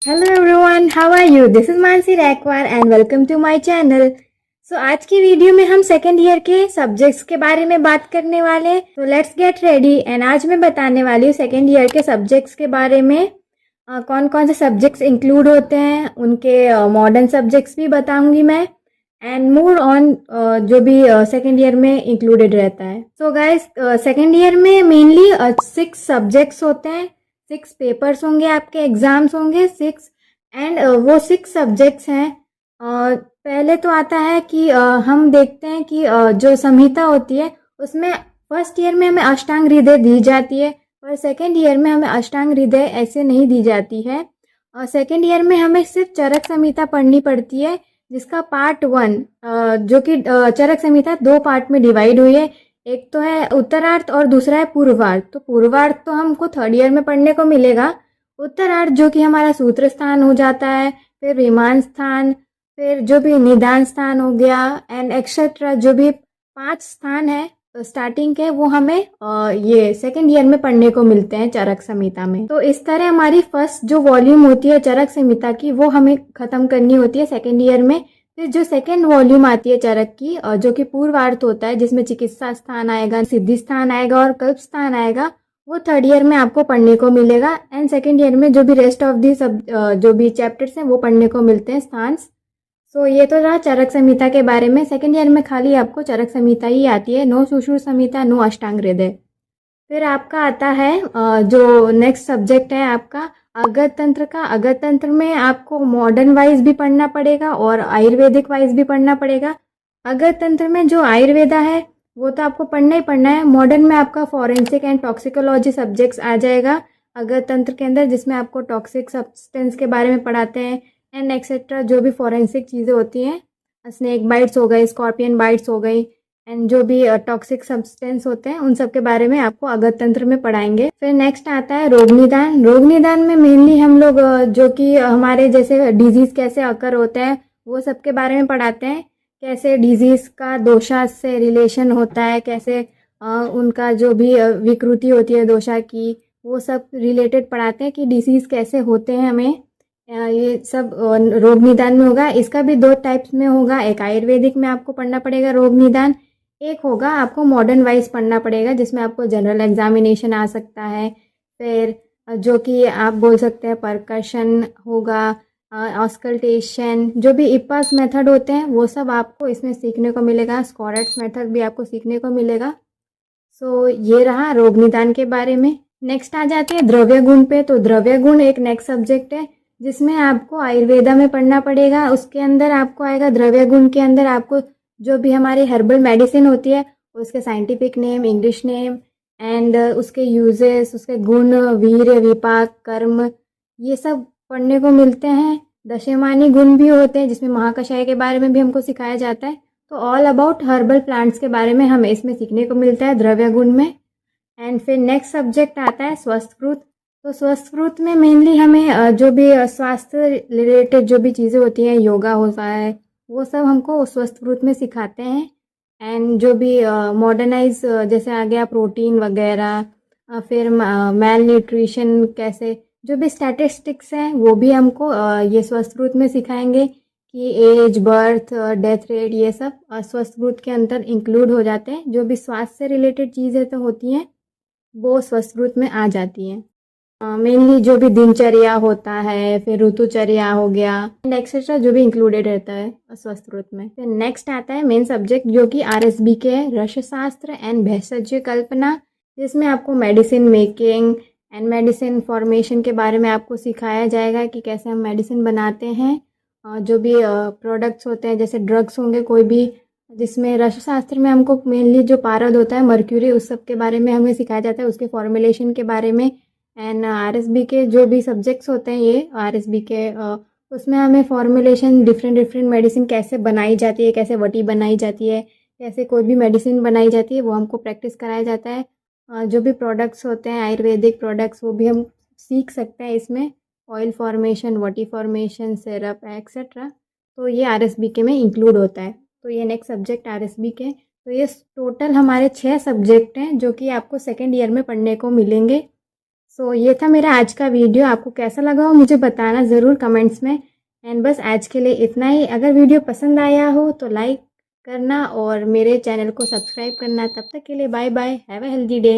Hello everyone, how are you? This is Mansi Raikwar and welcome to my channel. So आज की video में हम second year के subjects के बारे में बात करने वाले हैं। तो लेट्स गेट रेडी। एंड आज मैं बताने वाली हूँ सेकेंड ईयर के सब्जेक्ट्स के बारे में, कौन कौन से सब्जेक्ट्स इंक्लूड होते हैं, उनके मॉडर्न सब्जेक्ट्स भी बताऊंगी मैं, एंड मोर ऑन जो भी सेकेंड ईयर में इंक्लूडेड रहता है। सो गाइस, सेकेंड ईयर में मेनली 6 सब्जेक्ट्स होते हैं, 6 पेपर्स होंगे, आपके एग्जाम्स होंगे 6। एंड वो 6 सब्जेक्ट्स हैं। पहले तो आता है कि हम देखते हैं कि जो संहिता होती है उसमें फर्स्ट ईयर में हमें अष्टांग हृदय दी जाती है, और सेकेंड ईयर में हमें अष्टांग हृदय ऐसे नहीं दी जाती है। सेकेंड ईयर में हमें सिर्फ चरक संहिता पढ़नी पड़ती है, जिसका पार्ट 1 जो कि चरक संहिता 2 पार्ट में डिवाइड हुई है। एक तो है उत्तरार्ध और दूसरा है पूर्वार्ध। तो पूर्वार्ध तो हमको थर्ड ईयर में पढ़ने को मिलेगा। उत्तरार्ध जो कि हमारा सूत्र स्थान हो जाता है, फिर विमान स्थान, फिर जो भी निदान स्थान हो गया एंड एक्सेट्रा, जो भी 5 स्थान है स्टार्टिंग के, वो हमें ये सेकेंड ईयर में पढ़ने को मिलते हैं चरक संहिता में। तो इस तरह हमारी फर्स्ट जो वॉल्यूम होती है चरक संहिता की, वो हमें खत्म करनी होती है सेकेंड ईयर में। फिर जो सेकेंड वॉल्यूम आती है चरक की, जो कि पूर्वार्ध होता है, जिसमें चिकित्सा स्थान आएगा, सिद्धि स्थान आएगा और कल्प स्थान आएगा, वो थर्ड ईयर में आपको पढ़ने को मिलेगा। एंड सेकेंड ईयर में जो भी रेस्ट ऑफ दी सब जो भी चैप्टर्स हैं वो पढ़ने को मिलते हैं, स्थान। सो ये तो रहा चरक संहिता के बारे में। सेकेंड ईयर में खाली आपको चरक संहिता ही आती है, नो सुश्रुत संहिता, नो अष्टांग हृदय। फिर आपका आता है जो नेक्स्ट सब्जेक्ट है आपका अगत तंत्र का। अगत तंत्र में आपको मॉडर्न वाइज भी पढ़ना पड़ेगा और आयुर्वेदिक वाइज भी पढ़ना पड़ेगा। अगत तंत्र में जो आयुर्वेदा है वो तो आपको पढ़ना ही पढ़ना है। मॉडर्न में आपका फॉरेंसिक एंड टॉक्सिकोलॉजी सब्जेक्ट्स आ जाएगा अगत तंत्र के अंदर, जिसमें आपको टॉक्सिक सब्सटेंस के बारे में पढ़ाते हैं एंड एक्सेट्रा, जो भी फॉरेंसिक चीज़ें होती हैं, स्नेक बाइट्स हो गई, स्कॉर्पियन बाइट्स हो गई, एंड जो भी टॉक्सिक सब्सटेंस होते हैं उन सब के बारे में आपको अगत तंत्र में पढ़ाएंगे। फिर नेक्स्ट आता है रोग निदान। रोग निदान में मेनली हम लोग जो कि हमारे जैसे डिजीज कैसे अकर होते हैं वो सब के बारे में पढ़ाते हैं। कैसे डिजीज का दोषा से रिलेशन होता है, कैसे उनका जो भी विकृति होती है दोषा की, वो सब रिलेटेड पढ़ाते हैं कि डिसीज कैसे होते हैं हमें। ये सब रोग निदान में होगा। इसका भी 2 टाइप्स में होगा, एक आयुर्वेदिक में आपको पढ़ना पड़ेगा रोग निदान, एक होगा आपको मॉडर्न वाइज पढ़ना पड़ेगा, जिसमें आपको जनरल एग्जामिनेशन आ सकता है। फिर जो कि आप बोल सकते हैं परकशन होगा, ऑस्कल्टेशन, जो भी इपास मेथड होते हैं वो सब आपको इसमें सीखने को मिलेगा। स्कॉरेट्स मेथड भी आपको सीखने को मिलेगा। सो ये रहा रोग निदान के बारे में। नेक्स्ट आ जाते हैं द्रव्य गुण पे। तो द्रव्य गुण एक नेक्स्ट सब्जेक्ट है जिसमें आपको आयुर्वेदा में पढ़ना पड़ेगा। उसके अंदर आपको आएगा द्रव्य गुण के अंदर आपको जो भी हमारी हर्बल मेडिसिन होती है उसके scientific name, English name and उसके यूजेस, उसके गुण, वीर्य, विपाक, कर्म, ये सब पढ़ने को मिलते हैं। दशमानी गुण भी होते हैं जिसमें महाकषाय के बारे में भी हमको सिखाया जाता है। तो ऑल अबाउट हर्बल प्लांट्स के बारे में हमें इसमें सीखने को मिलता है द्रव्य गुण में। एंड फिर नेक्स्ट सब्जेक्ट आता है स्वस्थफ्रूत। तो स्वस्थफ्रूत में मेनली हमें जो भी स्वास्थ्य रिलेटेड जो भी चीज़ें होती हैं, योगा होता है, वो सब हमको स्वस्थफ्रूत में सिखाते हैं। एंड जो भी मॉडर्नाइज जैसे आ गया प्रोटीन वगैरह, फिर मैल न्यूट्रिशन, कैसे जो भी स्टैटिस्टिक्स हैं वो भी हमको ये स्वस्थफ्रूत में सिखाएंगे कि एज, बर्थ, डेथ रेट, ये सब स्वस्थफ्रूत के अंदर इंक्लूड हो जाते हैं। जो भी स्वास्थ्य से रिलेटेड चीज़ें तो होती हैं वो स्वस्थफ्रूत में आ जाती हैं। मेनली जो भी दिनचर्या होता है, फिर ऋतुचर्या हो गया एंड एक्सेट्रा, जो भी इंक्लूडेड रहता है स्वस्थफ्रूत में। फिर नेक्स्ट आता है मेन सब्जेक्ट जो कि आरएसबी के है, रसशास्त्र एंड भेषज कल्पना, जिसमें आपको medicine making and medicine formation के बारे में आपको सिखाया जाएगा कि कैसे हम मेडिसिन बनाते हैं। जो भी प्रोडक्ट्स होते हैं जैसे ड्रग्स होंगे कोई भी, जिसमें रसशास्त्र में हमको मेनली जो पारद होता है मर्क्यूरी, उस सब के बारे में हमें सिखाया जाता है, उसके फॉर्मुलेशन के बारे में। एंड आरएसबी के जो भी सब्जेक्ट्स होते हैं, ये आरएसबी के उसमें हमें फॉर्मुलेशन, डिफरेंट डिफरेंट मेडिसिन कैसे बनाई जाती है, कैसे वटी बनाई जाती है, कैसे कोई भी मेडिसिन बनाई जाती है, वो हमको प्रैक्टिस कराया जाता है। जो भी प्रोडक्ट्स होते हैं आयुर्वेदिक प्रोडक्ट्स, वो भी हम सीख सकते हैं इसमें, ऑयल फॉर्मेशन, वटी फॉर्मेशन, सिरप एक्सेट्रा। तो ये आरएसबी के में इंक्लूड होता है। तो ये नेक्स्ट सब्जेक्ट आरएसबी के। तो ये टोटल हमारे 6 सब्जेक्ट हैं जो कि आपको सेकेंड ईयर में पढ़ने को मिलेंगे। सो ये था मेरा आज का वीडियो। आपको कैसा लगा हो मुझे बताना ज़रूर कमेंट्स में। एंड बस आज के लिए इतना ही। अगर वीडियो पसंद आया हो तो लाइक करना और मेरे चैनल को सब्सक्राइब करना। तब तक के लिए bye bye. Have a healthy day.